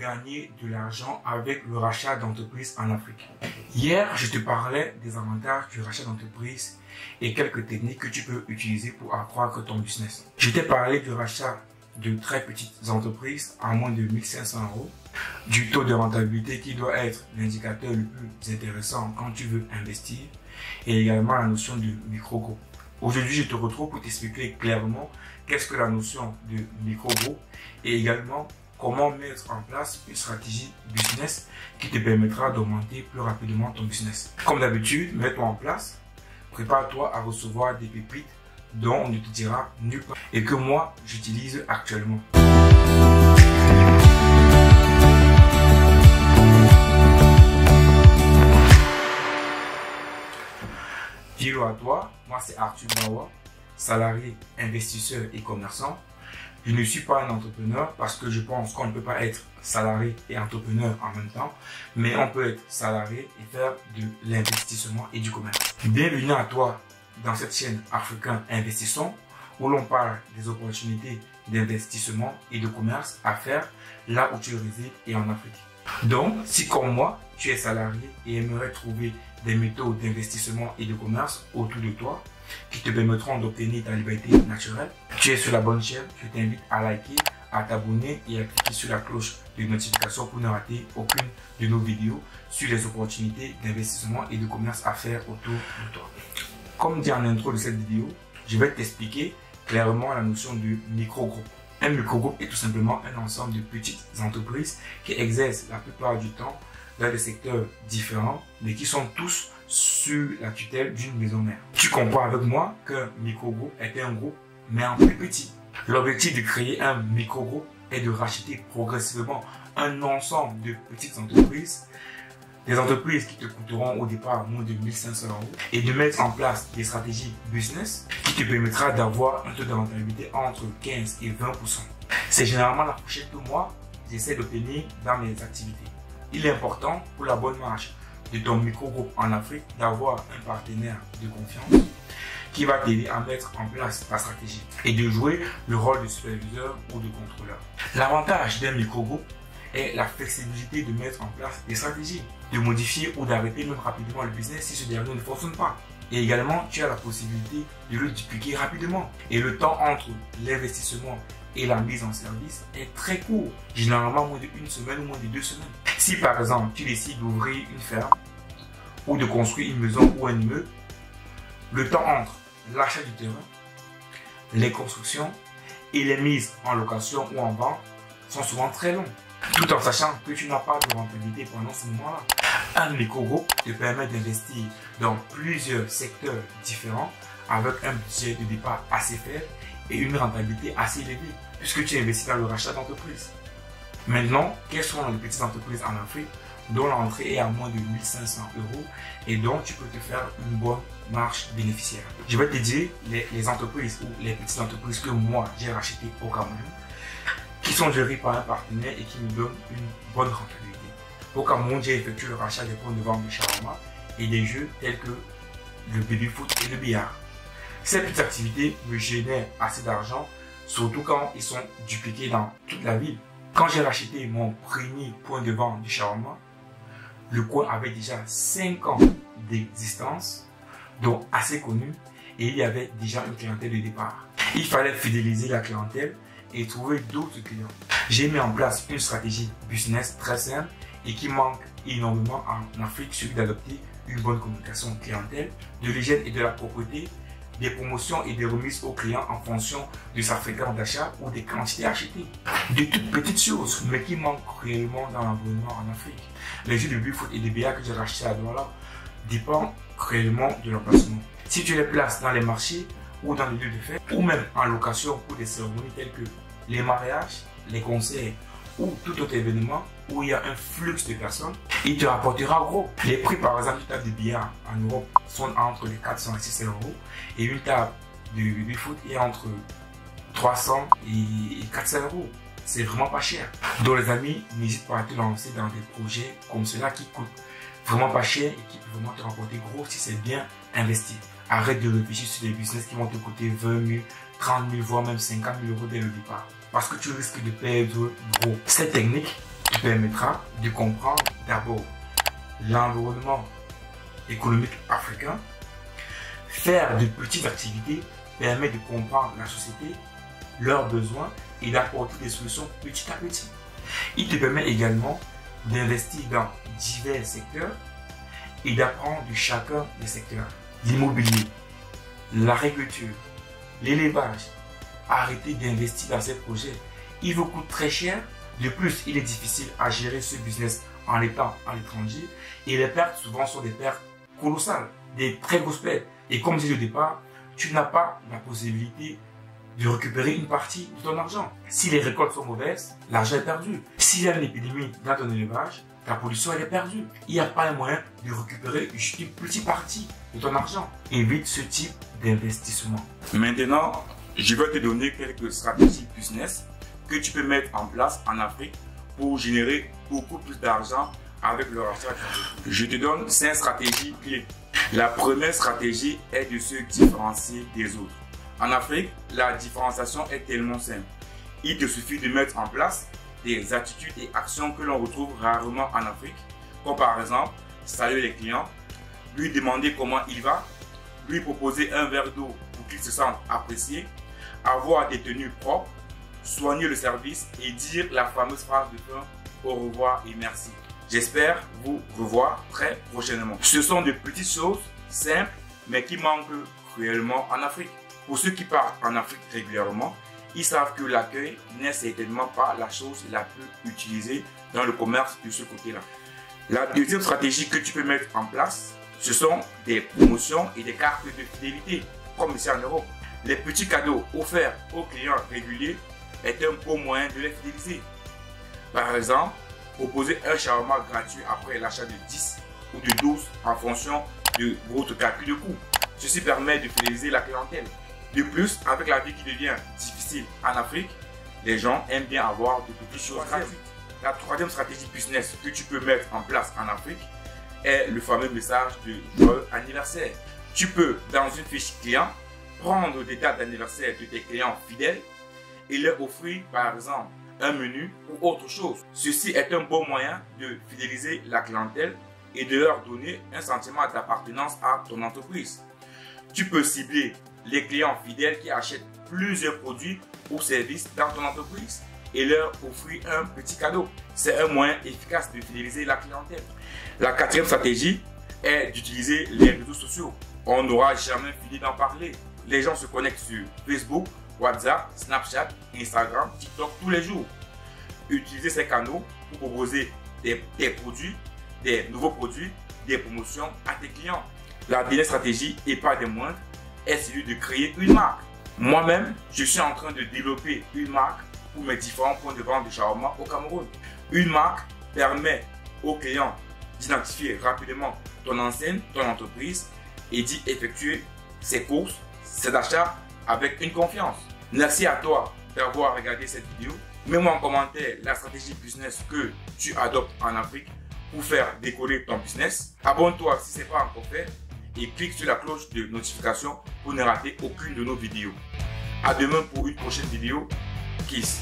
gagner de l'argent avec le rachat d'entreprises en Afrique. Hier, je te parlais des avantages du rachat d'entreprises et quelques techniques que tu peux utiliser pour accroître ton business. Je t'ai parlé du rachat de très petites entreprises à moins de 1500 €, du taux de rentabilité qui doit être l'indicateur le plus intéressant quand tu veux investir, et également la notion de micro-groupe. Aujourd'hui, je te retrouve pour t'expliquer clairement qu'est-ce que la notion de micro-groupe et également comment mettre en place une stratégie business qui te permettra d'augmenter plus rapidement ton business. Comme d'habitude, mets-toi en place, prépare-toi à recevoir des pépites dont on ne te dira nulle part et que moi, j'utilise actuellement. Hello à toi, moi c'est Arthur Bawa, salarié, investisseur et commerçant. Je ne suis pas un entrepreneur parce que je pense qu'on ne peut pas être salarié et entrepreneur en même temps, mais on peut être salarié et faire de l'investissement et du commerce. Bienvenue à toi dans cette chaîne Africain Investissons où l'on parle des opportunités d'investissement et de commerce à faire là où tu résides et en Afrique. Donc, si comme moi, tu es salarié et aimerais trouver des méthodes d'investissement et de commerce autour de toi qui te permettront d'obtenir ta liberté naturelle, tu es sur la bonne chaîne. Je t'invite à liker, à t'abonner et à cliquer sur la cloche de notification pour ne rater aucune de nos vidéos sur les opportunités d'investissement et de commerce à faire autour de toi. Comme dit en intro de cette vidéo, je vais t'expliquer clairement la notion de micro-groupe. Un micro-groupe est tout simplement un ensemble de petites entreprises qui exercent la plupart du temps dans des secteurs différents, mais qui sont tous sur la tutelle d'une maison mère. Tu comprends avec moi qu'un micro-groupe est un groupe, mais en plus petit. L'objectif de créer un micro-groupe est de racheter progressivement un ensemble de petites entreprises, des entreprises qui te coûteront au départ moins de 1500 €, et de mettre en place des stratégies business qui te permettra d'avoir un taux de rentabilité entre 15 et 20%. C'est généralement la fourchette que moi, j'essaie d'obtenir dans mes activités. Il est important pour la bonne marche de ton micro-groupe en Afrique d'avoir un partenaire de confiance qui va t'aider à mettre en place ta stratégie et de jouer le rôle de superviseur ou de contrôleur. L'avantage d'un micro-groupe est la flexibilité de mettre en place des stratégies, de modifier ou d'arrêter même rapidement le business si ce dernier ne fonctionne pas. Et également, tu as la possibilité de le dupliquer rapidement. Et le temps entre l'investissement et la mise en service est très court, généralement moins d'une semaine ou moins de 2 semaines. Si par exemple, tu décides d'ouvrir une ferme ou de construire une maison ou un immeuble, le temps entre l'achat du terrain, les constructions et les mises en location ou en vente sont souvent très longs, tout en sachant que tu n'as pas de rentabilité pendant ce moment-là. Un micro-groupe te permet d'investir dans plusieurs secteurs différents avec un budget de départ assez faible et une rentabilité assez élevée puisque tu investis dans le rachat d'entreprise. Maintenant, quelles sont les petites entreprises en Afrique dont l'entrée est à moins de 1500 € et dont tu peux te faire une bonne marge bénéficiaire? Je vais te dire les entreprises ou les petites entreprises que moi j'ai rachetées au Cameroun qui sont gérées par un partenaire et qui me donnent une bonne rentabilité. Au Cameroun, j'ai effectué le rachat des points de vente de shawarma et des jeux tels que le baby-foot et le billard. Ces petites activités me génèrent assez d'argent, surtout quand ils sont dupliqués dans toute la ville. Quand j'ai racheté mon premier point de vente du shawarma, le coin avait déjà 5 ans d'existence, donc assez connu, et il y avait déjà une clientèle de départ. Il fallait fidéliser la clientèle et trouver d'autres clients. J'ai mis en place une stratégie business très simple et qui manque énormément en Afrique, celui d'adopter une bonne communication clientèle, de l'hygiène et de la propreté, des promotions et des remises aux clients en fonction de sa fréquence d'achat ou des quantités achetées. De toutes petites choses, mais qui manquent réellement dans l'environnement en Afrique. Les jeux de baby-foot et de billard que j'ai rachetés à Douala dépendent réellement de l'emplacement. Si tu les places dans les marchés ou dans les lieux de fête, ou même en location pour des cérémonies telles que les mariages, les concerts ou tout autre événement où il y a un flux de personnes, il te rapportera gros. Les prix par exemple d'une table de billard en Europe sont entre les 400 et 600 € et une table de baby-foot est entre 300 et 400 €. C'est vraiment pas cher. Donc les amis, n'hésite pas à te lancer dans des projets comme cela qui coûtent vraiment pas cher et qui peuvent vraiment te rapporter gros si c'est bien investi. Arrête de réfléchir sur des business qui vont te coûter 20 000, 30 000, voire même 50 000 € dès le départ. Parce que tu risques de perdre gros. Cette technique te permettra de comprendre d'abord l'environnement économique africain. Faire de petites activités permet de comprendre la société, leurs besoins et d'apporter des solutions petit à petit. Il te permet également d'investir dans divers secteurs et d'apprendre de chacun des secteurs. L'immobilier, l'agriculture, l'élevage. Arrêtez d'investir dans ces projets. Ils vous coûtent très cher. De plus, il est difficile à gérer ce business en étant à l'étranger et les pertes souvent sont des pertes colossales, des très grosses pertes. Et comme je disais au départ, tu n'as pas la possibilité de récupérer une partie de ton argent. Si les récoltes sont mauvaises, l'argent est perdu. S'il y a une épidémie dans ton élevage, ta production elle est perdue. Il n'y a pas un moyen de récupérer une petite partie de ton argent. Évite ce type d'investissement. Maintenant, je vais te donner quelques stratégies business que tu peux mettre en place en Afrique pour générer beaucoup plus d'argent avec le rachat. Je te donne 5 stratégies clés. La première stratégie est de se différencier des autres. En Afrique, la différenciation est tellement simple. Il te suffit de mettre en place des attitudes et actions que l'on retrouve rarement en Afrique, comme par exemple saluer les clients, lui demander comment il va, lui proposer un verre d'eau pour qu'il se sente apprécié, avoir des tenues propres, soigner le service et dire la fameuse phrase de fin au revoir et merci. J'espère vous revoir très prochainement. Ce sont de petites choses simples mais qui manquent cruellement en Afrique. Pour ceux qui partent en Afrique régulièrement, ils savent que l'accueil n'est certainement pas la chose la plus utilisée dans le commerce de ce côté-là. La deuxième stratégie que tu peux mettre en place, ce sont des promotions et des cartes de fidélité, comme ici en Europe. Les petits cadeaux offerts aux clients réguliers est un bon moyen de les fidéliser. Par exemple, proposer un shawarma gratuit après l'achat de 10 ou de 12 en fonction de votre calcul de coût. Ceci permet de fidéliser la clientèle. De plus, avec la vie qui devient difficile en Afrique, les gens aiment bien avoir de petites choses gratuites. La troisième stratégie business que tu peux mettre en place en Afrique est le fameux message de joyeux anniversaire. Tu peux, dans une fiche client, prendre des dates d'anniversaire de tes clients fidèles et leur offrir par exemple un menu ou autre chose. Ceci est un bon moyen de fidéliser la clientèle et de leur donner un sentiment d'appartenance à ton entreprise. Tu peux cibler les clients fidèles qui achètent plusieurs produits ou services dans ton entreprise et leur offrir un petit cadeau. C'est un moyen efficace de fidéliser la clientèle. La quatrième stratégie est d'utiliser les réseaux sociaux. On n'aura jamais fini d'en parler. Les gens se connectent sur Facebook, WhatsApp, Snapchat, Instagram, TikTok tous les jours. Utilisez ces canaux pour proposer des produits, des nouveaux produits, des promotions à tes clients. La dernière stratégie, et pas des moindres, est celui de créer une marque. Moi-même, je suis en train de développer une marque pour mes différents points de vente de shawarma au Cameroun. Une marque permet aux clients d'identifier rapidement ton enseigne, ton entreprise et d'y effectuer ses courses, ses achats avec une confiance. Merci à toi d'avoir regardé cette vidéo. Mets-moi en commentaire la stratégie business que tu adoptes en Afrique pour faire décoller ton business. Abonne-toi si ce n'est pas encore fait et clique sur la cloche de notification pour ne rater aucune de nos vidéos. À demain pour une prochaine vidéo. Kiss.